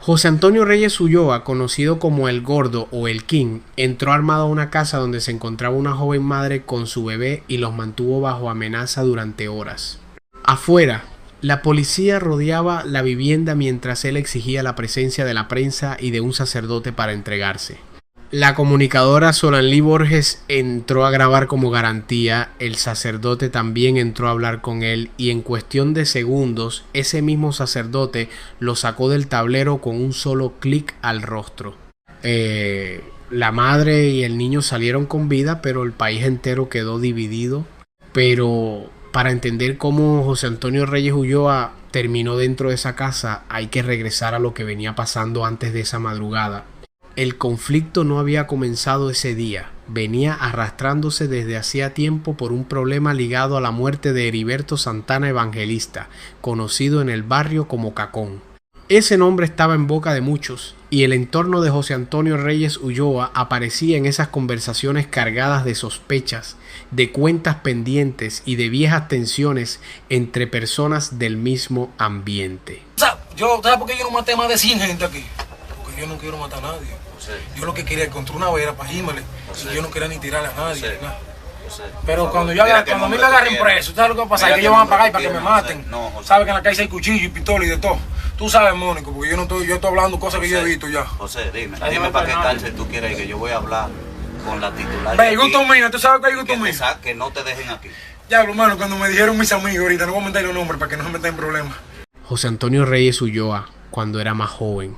José Antonio Reyes Ulloa, conocido como El Gordo o El King, entró armado a una casa donde se encontraba una joven madre con su bebé y los mantuvo bajo amenaza durante horas. Afuera, la policía rodeaba la vivienda mientras él exigía la presencia de la prensa y de un sacerdote para entregarse. La comunicadora Solanlí Borges entró a grabar como garantía, el sacerdote también entró a hablar con él y en cuestión de segundos ese mismo sacerdote lo sacó del tablero con un solo clic al rostro. La madre y el niño salieron con vida, pero el país entero quedó dividido. Pero para entender cómo José Antonio Reyes Ulloa terminó dentro de esa casa, hay que regresar a lo que venía pasando antes de esa madrugada. El conflicto no había comenzado ese día, venía arrastrándose desde hacía tiempo por un problema ligado a la muerte de Heriberto Santana Evangelista, conocido en el barrio como Cacón. Ese nombre estaba en boca de muchos, y el entorno de José Antonio Reyes Ulloa aparecía en esas conversaciones cargadas de sospechas, de cuentas pendientes y de viejas tensiones entre personas del mismo ambiente. ¿Sabes por qué yo no maté más de 100 gente aquí? Porque yo no quiero matar a nadie. Yo lo que quería encontrar una vera para irme, y yo no quería ni tirarle a nadie. Pero cuando a mí me agarren preso, ¿sabes lo que va a pasar? Que ellos van a pagar para que me maten. Sabes que en la calle hay cuchillo y pistola y de todo. Tú sabes, Mónico, porque yo estoy hablando cosas que yo he visto ya. José, dime para qué cárcel tú quieres que yo voy a hablar con la titular. Ve, gusto mío, tú sabes que hay gusto mío. Que no te dejen aquí. Ya, hermano, cuando me dijeron mis amigos ahorita, no voy a meter los nombres para que no se metan en problemas. José Antonio Reyes Ulloa, cuando era más joven,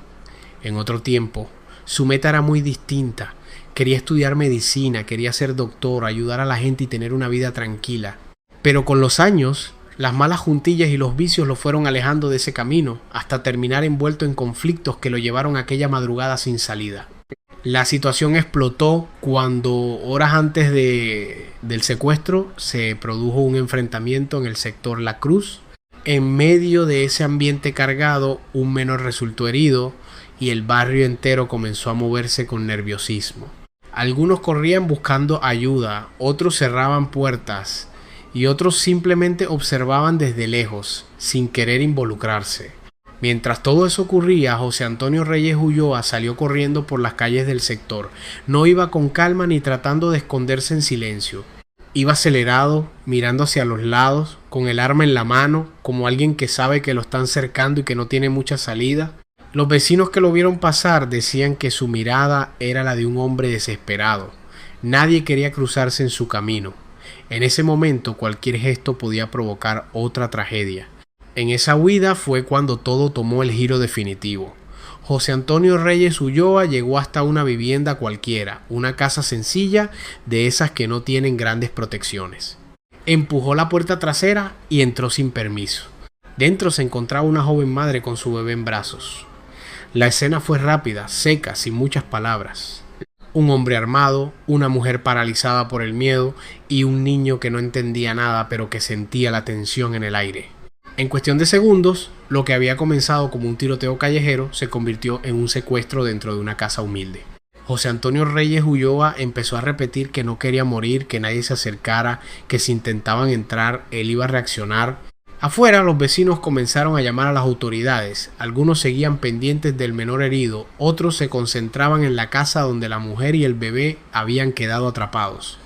en otro tiempo, su meta era muy distinta. Quería estudiar medicina, quería ser doctor, ayudar a la gente y tener una vida tranquila. Pero con los años, las malas juntillas y los vicios lo fueron alejando de ese camino, hasta terminar envuelto en conflictos que lo llevaron a aquella madrugada sin salida. La situación explotó cuando, horas antes del secuestro, se produjo un enfrentamiento en el sector La Cruz. En medio de ese ambiente cargado, un menor resultó herido y el barrio entero comenzó a moverse con nerviosismo. Algunos corrían buscando ayuda, otros cerraban puertas y otros simplemente observaban desde lejos, sin querer involucrarse. Mientras todo eso ocurría, José Antonio Reyes Ulloa salió corriendo por las calles del sector. No iba con calma ni tratando de esconderse en silencio. Iba acelerado, mirando hacia los lados, con el arma en la mano, como alguien que sabe que lo están cercando y que no tiene mucha salida. Los vecinos que lo vieron pasar decían que su mirada era la de un hombre desesperado. Nadie quería cruzarse en su camino. En ese momento cualquier gesto podía provocar otra tragedia. En esa huida fue cuando todo tomó el giro definitivo. José Antonio Reyes Ulloa llegó hasta una vivienda cualquiera, una casa sencilla de esas que no tienen grandes protecciones. Empujó la puerta trasera y entró sin permiso. Dentro se encontraba una joven madre con su bebé en brazos. La escena fue rápida, seca, sin muchas palabras. Un hombre armado, una mujer paralizada por el miedo y un niño que no entendía nada pero que sentía la tensión en el aire. En cuestión de segundos, lo que había comenzado como un tiroteo callejero se convirtió en un secuestro dentro de una casa humilde. José Antonio Reyes Ulloa empezó a repetir que no quería morir, que nadie se acercara, que si intentaban entrar él iba a reaccionar. Afuera, los vecinos comenzaron a llamar a las autoridades. Algunos seguían pendientes del menor herido, otros se concentraban en la casa donde la mujer y el bebé habían quedado atrapados.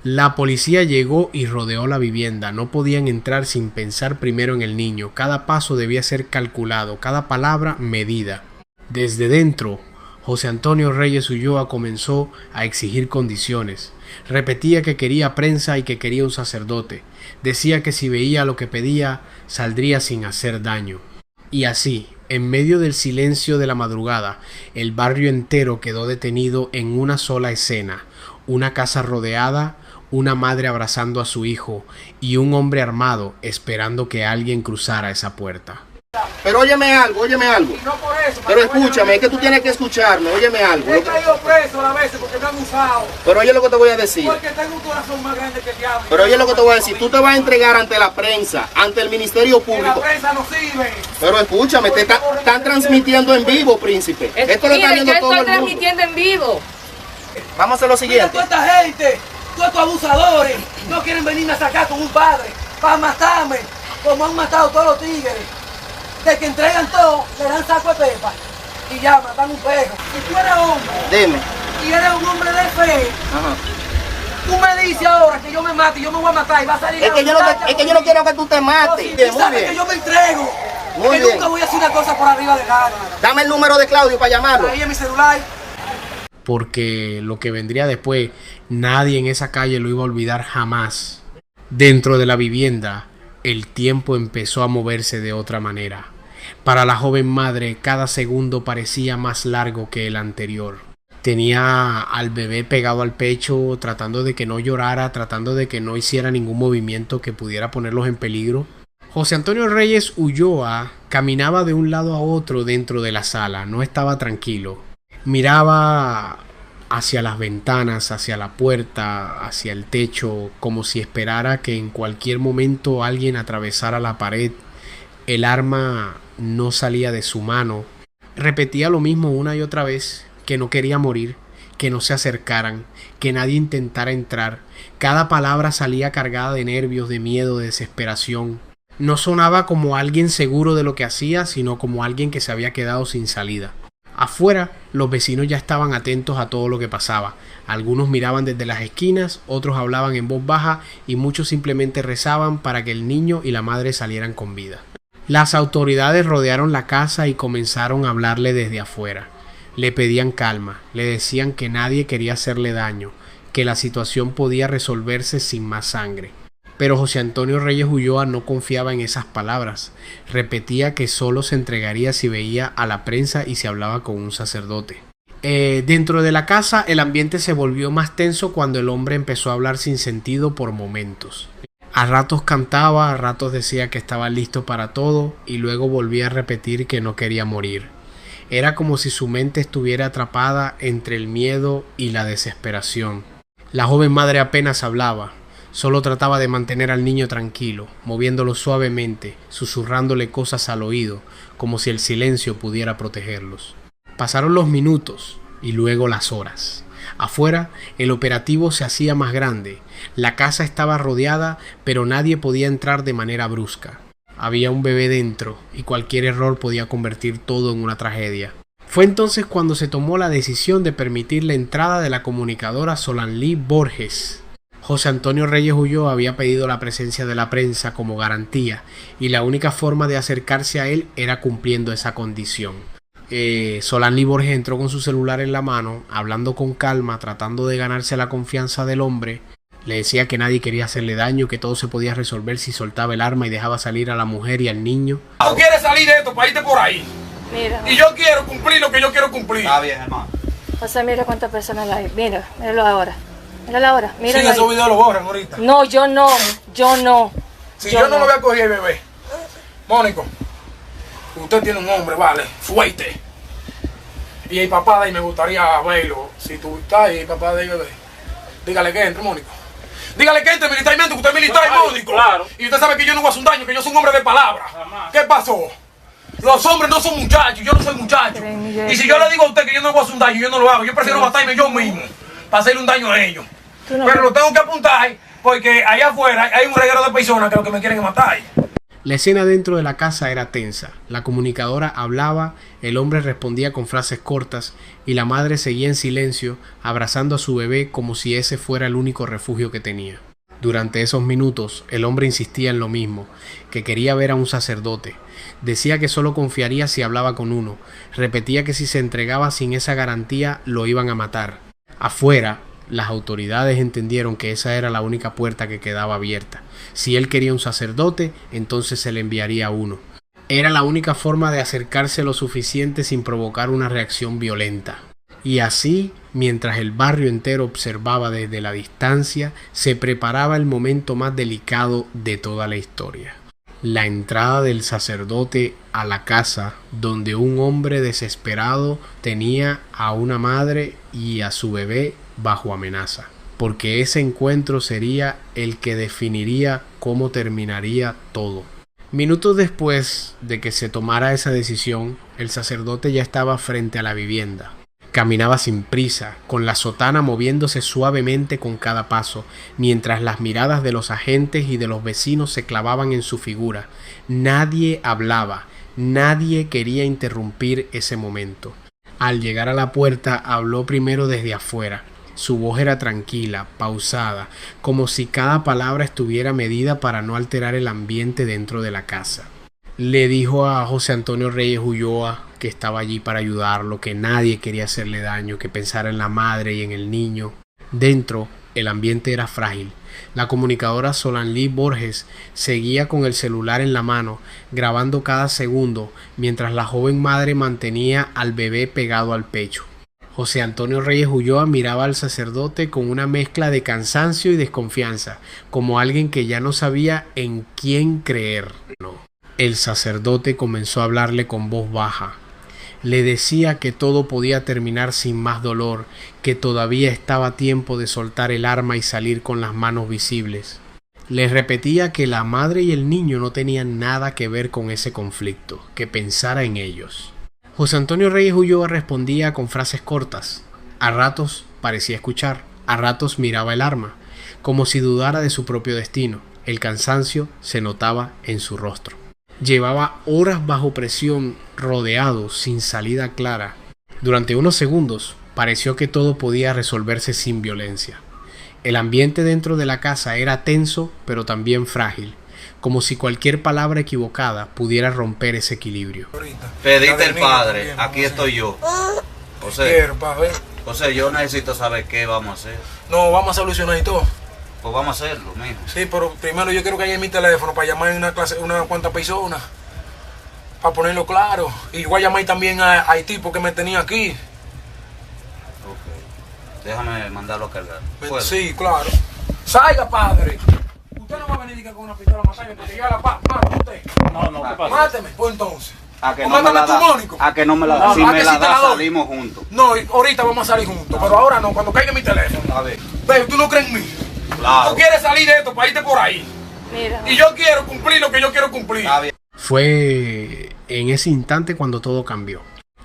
La policía llegó y rodeó la vivienda. No podían entrar sin pensar primero en el niño. Cada paso debía ser calculado, cada palabra medida. Desde dentro, José Antonio Reyes Ulloa comenzó a exigir condiciones. Repetía que quería prensa y que quería un sacerdote. Decía que si veía lo que pedía, saldría sin hacer daño. Y así, en medio del silencio de la madrugada, el barrio entero quedó detenido en una sola escena. Una casa rodeada, una madre abrazando a su hijo y un hombre armado esperando que alguien cruzara esa puerta. Pero óyeme algo. Y no por eso, Pero escúchame, es que tú tienes que escucharme, óyeme algo. he caído preso a veces porque me han usado. Pero oye lo que te voy a decir. Porque tengo un corazón más grande que el diablo. Pero oye lo que te voy a decir, tú te vas a entregar ante la prensa, ante el Ministerio Que la Público. prensa no sirve. Pero escúchame, están transmitiendo en vivo, príncipe. Esto lo está viendo todo el mundo. Transmitiendo en vivo. Vamos a hacer lo Mira, siguiente. toda esta gente, todos estos abusadores, no quieren venirme a sacar con un padre para matarme, como han matado todos los tigres. De que entregan todo, le dan saco de pepa. y ya matan un perro. Si tú eres hombre. Dime. Y eres un hombre de fe. Ajá. Tú me dices ahora que yo me mate y yo me voy a matar y va a salir. Es que yo no quiero que tú te mates. Si tú sabes que yo me entrego. Muy que bien. nunca voy a hacer una cosa por arriba de nada. Dame el número de Claudio para llamarlo. Ahí en mi celular. Porque lo que vendría después, nadie en esa calle lo iba a olvidar jamás. Dentro de la vivienda, el tiempo empezó a moverse de otra manera. Para la joven madre, cada segundo parecía más largo que el anterior. Tenía al bebé pegado al pecho, tratando de que no llorara, tratando de que no hiciera ningún movimiento que pudiera ponerlos en peligro. José Antonio Reyes Ulloa caminaba de un lado a otro dentro de la sala, no estaba tranquilo. Miraba hacia las ventanas, hacia la puerta, hacia el techo, como si esperara que en cualquier momento alguien atravesara la pared. El arma no salía de su mano. Repetía lo mismo una y otra vez, que no quería morir, que no se acercaran, que nadie intentara entrar. Cada palabra salía cargada de nervios, de miedo, de desesperación. No sonaba como alguien seguro de lo que hacía, sino como alguien que se había quedado sin salida. Afuera, los vecinos ya estaban atentos a todo lo que pasaba. Algunos miraban desde las esquinas, otros hablaban en voz baja y muchos simplemente rezaban para que el niño y la madre salieran con vida. Las autoridades rodearon la casa y comenzaron a hablarle desde afuera. Le pedían calma, le decían que nadie quería hacerle daño, que la situación podía resolverse sin más sangre. Pero José Antonio Reyes Ulloa no confiaba en esas palabras. Repetía que solo se entregaría si veía a la prensa y se hablaba con un sacerdote. Dentro de la casa el ambiente se volvió más tenso cuando el hombre empezó a hablar sin sentido por momentos. A ratos cantaba, a ratos decía que estaba listo para todo y luego volvía a repetir que no quería morir. Era como si su mente estuviera atrapada entre el miedo y la desesperación. La joven madre apenas hablaba. Solo trataba de mantener al niño tranquilo, moviéndolo suavemente, susurrándole cosas al oído, como si el silencio pudiera protegerlos. Pasaron los minutos y luego las horas. Afuera, el operativo se hacía más grande. La casa estaba rodeada, pero nadie podía entrar de manera brusca. Había un bebé dentro y cualquier error podía convertir todo en una tragedia. Fue entonces cuando se tomó la decisión de permitir la entrada de la comunicadora Solanlí Borges. José Antonio Reyes Ulloa había pedido la presencia de la prensa como garantía y la única forma de acercarse a él era cumpliendo esa condición. Solanlí Borges entró con su celular en la mano, hablando con calma, tratando de ganarse la confianza del hombre. Le decía que nadie quería hacerle daño, que todo se podía resolver si soltaba el arma y dejaba salir a la mujer y al niño. ¿Tú quieres salir de esto para irte por ahí? Mira. Y yo quiero cumplir lo que yo quiero cumplir. Está bien, hermano. José, mira cuántas personas hay. Mira, míralo ahora. Míralo ahora. Míralo Sí, ahí. esos videos los borran ahorita. No, yo no. Si yo no lo voy a coger, bebé. Mónico, usted tiene un hombre, vale, fuerte. Y el papá de ahí me gustaría verlo. Si tú estás ahí, papá de ahí, bebé. Dígale que entre, Mónico. Dígale que entre militarmente, que usted es militar, Mónico. Claro. Y usted sabe que yo no voy a hacer un daño, que yo soy un hombre de palabra. Jamás. ¿Qué pasó? Los hombres no son muchachos, yo no soy muchacho. Y si yo le digo a usted que yo no voy a hacer un daño, yo no lo hago. Yo prefiero matarme yo mismo para hacerle un daño a ellos. Pero lo tengo que apuntar porque allá afuera hay un reguero de personas que lo que me quieren matar. La escena dentro de la casa era tensa. La comunicadora hablaba, el hombre respondía con frases cortas y la madre seguía en silencio, abrazando a su bebé como si ese fuera el único refugio que tenía. Durante esos minutos, el hombre insistía en lo mismo, que quería ver a un sacerdote. Decía que solo confiaría si hablaba con uno. Repetía que si se entregaba sin esa garantía, lo iban a matar. Afuera, las autoridades entendieron que esa era la única puerta que quedaba abierta. Si él quería un sacerdote, entonces se le enviaría uno. Era la única forma de acercarse lo suficiente sin provocar una reacción violenta. Y así, mientras el barrio entero observaba desde la distancia, se preparaba el momento más delicado de toda la historia. La entrada del sacerdote a la casa donde un hombre desesperado tenía a una madre y a su bebé bajo amenaza, porque ese encuentro sería el que definiría cómo terminaría todo. Minutos después de que se tomara esa decisión, el sacerdote ya estaba frente a la vivienda. Caminaba sin prisa, con la sotana moviéndose suavemente con cada paso, mientras las miradas de los agentes y de los vecinos se clavaban en su figura. Nadie hablaba, Nadie quería interrumpir ese momento. Al llegar a la puerta, habló primero desde afuera. Su voz era tranquila, pausada, como si cada palabra estuviera medida para no alterar el ambiente dentro de la casa. Le dijo a José Antonio Reyes Ulloa que estaba allí para ayudarlo, que nadie quería hacerle daño, que pensara en la madre y en el niño. Dentro, el ambiente era frágil. La comunicadora Solanlí Borges seguía con el celular en la mano, grabando cada segundo, mientras la joven madre mantenía al bebé pegado al pecho. José Antonio Reyes Ulloa miraba al sacerdote con una mezcla de cansancio y desconfianza, como alguien que ya no sabía en quién creer. El sacerdote comenzó a hablarle con voz baja. Le decía que todo podía terminar sin más dolor, que todavía estaba a tiempo de soltar el arma y salir con las manos visibles. Les repetía que la madre y el niño no tenían nada que ver con ese conflicto, que pensara en ellos. José Antonio Reyes Ulloa respondía con frases cortas. A ratos parecía escuchar, a ratos miraba el arma, como si dudara de su propio destino. El cansancio se notaba en su rostro. Llevaba horas bajo presión, rodeado, sin salida clara. Durante unos segundos pareció que todo podía resolverse sin violencia. El ambiente dentro de la casa era tenso, pero también frágil, como si cualquier palabra equivocada pudiera romper ese equilibrio. Pediste el padre, aquí estoy yo. José, yo necesito saber qué vamos a hacer. No, vamos a solucionar y todo. Pues vamos a hacerlo, mijo. Sí, pero primero yo quiero que haya en mi teléfono para llamar en una cuanta personas. Para ponerlo claro. Y voy a llamar también al tipo que me tenía aquí. Ok. Déjame mandarlo a cargar. ¿Puedo? Sí, claro. Salga, padre. Usted no va a venir con una pistola a matarme porque ya la mate usted. No, ¿qué pasa? Máteme, pues entonces. A que O no me mátame la tú, da. Mónico. A que no me la da. Si ¿a me que la sí te da, la doy? salimos juntos. No, ahorita vamos a salir juntos, pero ahora no, cuando caiga mi teléfono. A ver. Ve, tú no crees en mí. Claro. Tú quieres salir de esto para irte por ahí. Mira. Y yo quiero cumplir lo que yo quiero cumplir. Está bien. Fue en ese instante cuando todo cambió.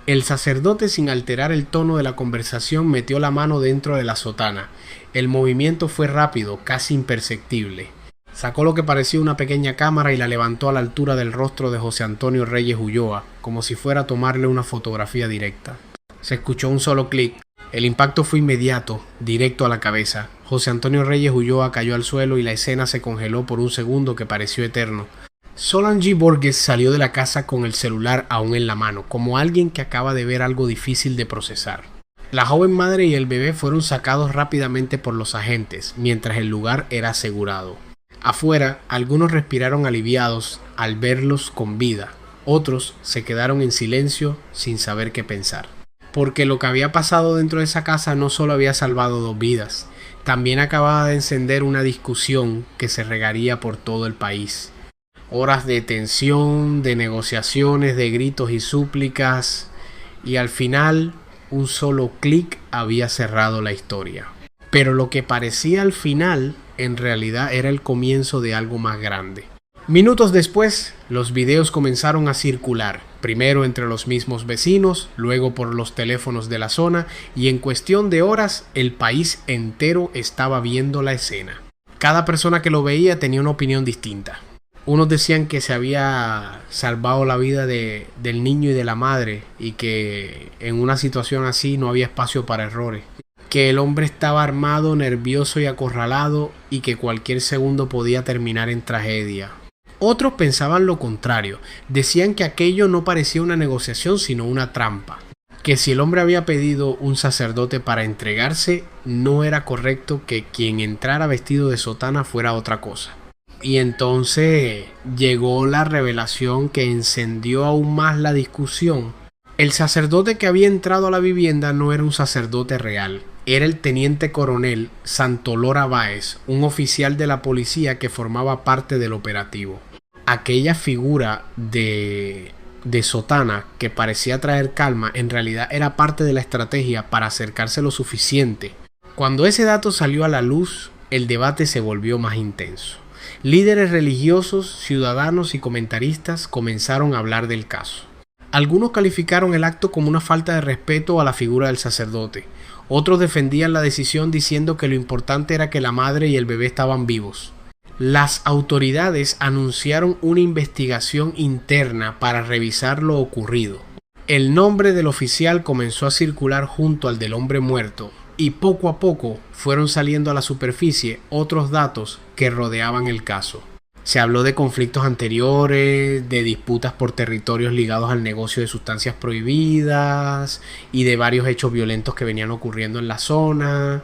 El sacerdote, sin alterar el tono de la conversación, metió la mano dentro de la sotana. El movimiento fue rápido, casi imperceptible. Sacó lo que parecía una pequeña cámara y la levantó a la altura del rostro de José Antonio Reyes Ulloa, como si fuera a tomarle una fotografía directa. Se escuchó un solo clic. El impacto fue inmediato, directo a la cabeza. José Antonio Reyes Ulloa cayó al suelo y la escena se congeló por un segundo que pareció eterno. Solanlí Borges salió de la casa con el celular aún en la mano, como alguien que acaba de ver algo difícil de procesar. La joven madre y el bebé fueron sacados rápidamente por los agentes, mientras el lugar era asegurado. Afuera, algunos respiraron aliviados al verlos con vida. Otros se quedaron en silencio sin saber qué pensar. Porque lo que había pasado dentro de esa casa no solo había salvado 2 vidas, también acababa de encender una discusión que se regaría por todo el país. Horas de tensión, de negociaciones, de gritos y súplicas, y al final un solo clic había cerrado la historia. Pero lo que parecía al final, en realidad era el comienzo de algo más grande. Minutos después, los videos comenzaron a circular, primero entre los mismos vecinos, luego por los teléfonos de la zona, y en cuestión de horas el país entero estaba viendo la escena. Cada persona que lo veía tenía una opinión distinta. Unos decían que se había salvado la vida del niño y de la madre, y que en una situación así no había espacio para errores. Que el hombre estaba armado, nervioso y acorralado, y que cualquier segundo podía terminar en tragedia. Otros pensaban lo contrario, decían que aquello no parecía una negociación sino una trampa, que si el hombre había pedido un sacerdote para entregarse, no era correcto que quien entrara vestido de sotana fuera otra cosa. Y entonces llegó la revelación que encendió aún más la discusión. El sacerdote que había entrado a la vivienda no era un sacerdote real. Era el teniente coronel Santolora Báez, un oficial de la policía que formaba parte del operativo. Aquella figura de sotana que parecía traer calma, en realidad era parte de la estrategia para acercarse lo suficiente. Cuando ese dato salió a la luz, el debate se volvió más intenso. Líderes religiosos, ciudadanos y comentaristas comenzaron a hablar del caso. Algunos calificaron el acto como una falta de respeto a la figura del sacerdote. Otros defendían la decisión diciendo que lo importante era que la madre y el bebé estaban vivos. Las autoridades anunciaron una investigación interna para revisar lo ocurrido. El nombre del oficial comenzó a circular junto al del hombre muerto y poco a poco fueron saliendo a la superficie otros datos que rodeaban el caso. Se habló de conflictos anteriores, de disputas por territorios ligados al negocio de sustancias prohibidas y de varios hechos violentos que venían ocurriendo en la zona.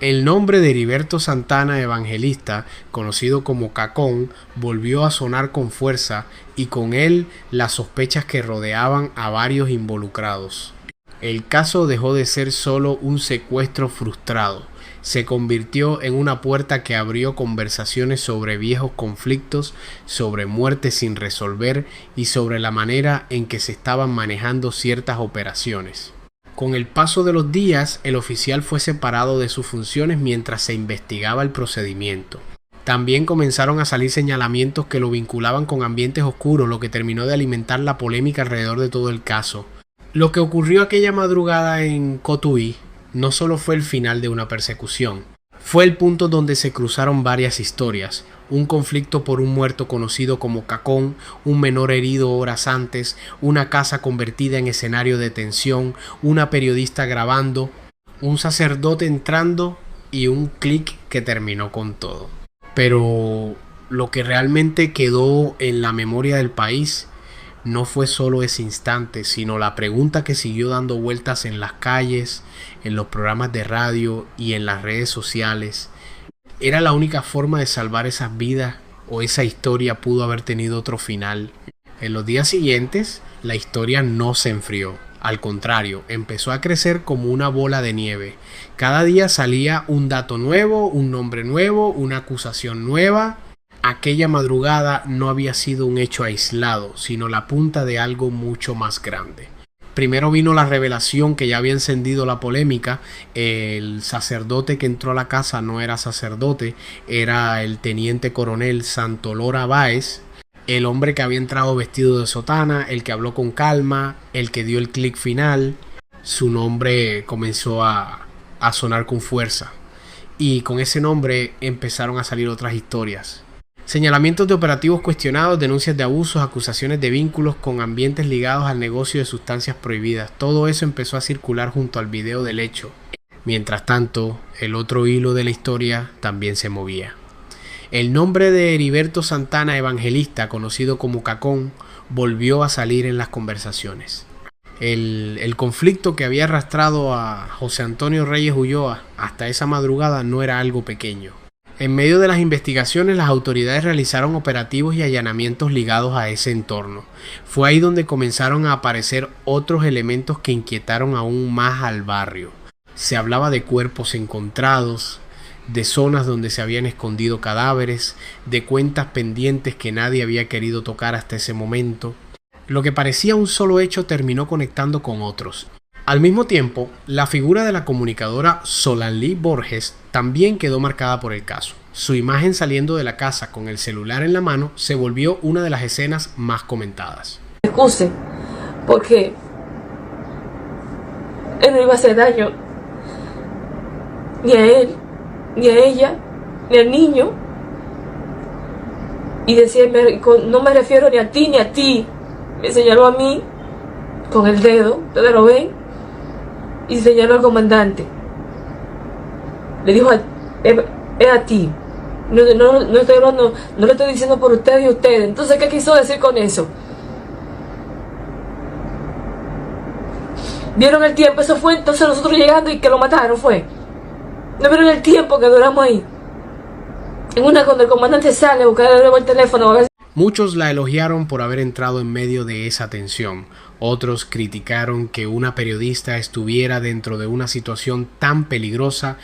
El nombre de Heriberto Santana Evangelista, conocido como Cacón, volvió a sonar con fuerza y con él las sospechas que rodeaban a varios involucrados. El caso dejó de ser solo un secuestro frustrado. Se convirtió en una puerta que abrió conversaciones sobre viejos conflictos, sobre muertes sin resolver y sobre la manera en que se estaban manejando ciertas operaciones. Con el paso de los días, el oficial fue separado de sus funciones mientras se investigaba el procedimiento. También comenzaron a salir señalamientos que lo vinculaban con ambientes oscuros, lo que terminó de alimentar la polémica alrededor de todo el caso. Lo que ocurrió aquella madrugada en Cotuí no solo fue el final de una persecución, fue el punto donde se cruzaron varias historias. Un conflicto por un muerto conocido como Cacón, un menor herido horas antes, una casa convertida en escenario de tensión, una periodista grabando, un sacerdote entrando y un clic que terminó con todo. Pero lo que realmente quedó en la memoria del país no fue solo ese instante, sino la pregunta que siguió dando vueltas en las calles, en los programas de radio y en las redes sociales. ¿Era la única forma de salvar esas vidas o esa historia pudo haber tenido otro final? En los días siguientes, la historia no se enfrió. Al contrario, empezó a crecer como una bola de nieve. Cada día salía un dato nuevo, un nombre nuevo, una acusación nueva. Aquella madrugada no había sido un hecho aislado, sino la punta de algo mucho más grande. Primero vino la revelación que ya había encendido la polémica. El sacerdote que entró a la casa no era sacerdote, era el teniente coronel Santolora Báez, el hombre que había entrado vestido de sotana, el que habló con calma, el que dio el clic final. Su nombre comenzó a sonar con fuerza y con ese nombre empezaron a salir otras historias. Señalamientos de operativos cuestionados, denuncias de abusos, acusaciones de vínculos con ambientes ligados al negocio de sustancias prohibidas. Todo eso empezó a circular junto al video del hecho. Mientras tanto, el otro hilo de la historia también se movía. El nombre de Heriberto Santana Evangelista, conocido como Cacón, volvió a salir en las conversaciones. El conflicto que había arrastrado a José Antonio Reyes Ulloa hasta esa madrugada no era algo pequeño. En medio de las investigaciones, las autoridades realizaron operativos y allanamientos ligados a ese entorno. Fue ahí donde comenzaron a aparecer otros elementos que inquietaron aún más al barrio. Se hablaba de cuerpos encontrados, de zonas donde se habían escondido cadáveres, de cuentas pendientes que nadie había querido tocar hasta ese momento. Lo que parecía un solo hecho terminó conectando con otros. Al mismo tiempo, la figura de la comunicadora Solanlí Borges también quedó marcada por el caso. Su imagen saliendo de la casa con el celular en la mano se volvió una de las escenas más comentadas. Excuse, porque él no iba a hacer daño ni a él, ni a ella, ni al niño. Y decía, no me refiero ni a ti ni a ti. Me señaló a mí con el dedo, ustedes lo ven, y señaló al comandante. Le dijo, es a ti. No estoy hablando, no le estoy diciendo por usted y ustedes. Entonces, ¿qué quiso decir con eso? ¿Vieron el tiempo? Eso fue entonces nosotros llegando y que lo mataron, fue. ¿No vieron el tiempo que duramos ahí? Cuando el comandante sale a buscar el teléfono, a ver. Muchos la elogiaron por haber entrado en medio de esa tensión. Otros criticaron que una periodista estuviera dentro de una situación tan peligrosa,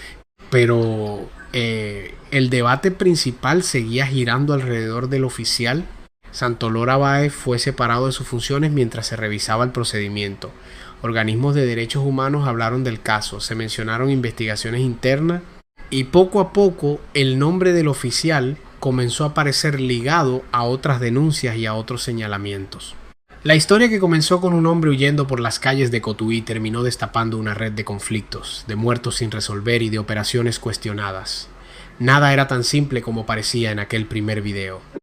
pero el debate principal seguía girando alrededor del oficial. Santolora Báez fue separado de sus funciones mientras se revisaba el procedimiento. Organismos de derechos humanos hablaron del caso, se mencionaron investigaciones internas y poco a poco el nombre del oficial comenzó a aparecer ligado a otras denuncias y a otros señalamientos. La historia, que comenzó con un hombre huyendo por las calles de Cotuí, terminó destapando una red de conflictos, de muertos sin resolver y de operaciones cuestionadas. Nada era tan simple como parecía en aquel primer video.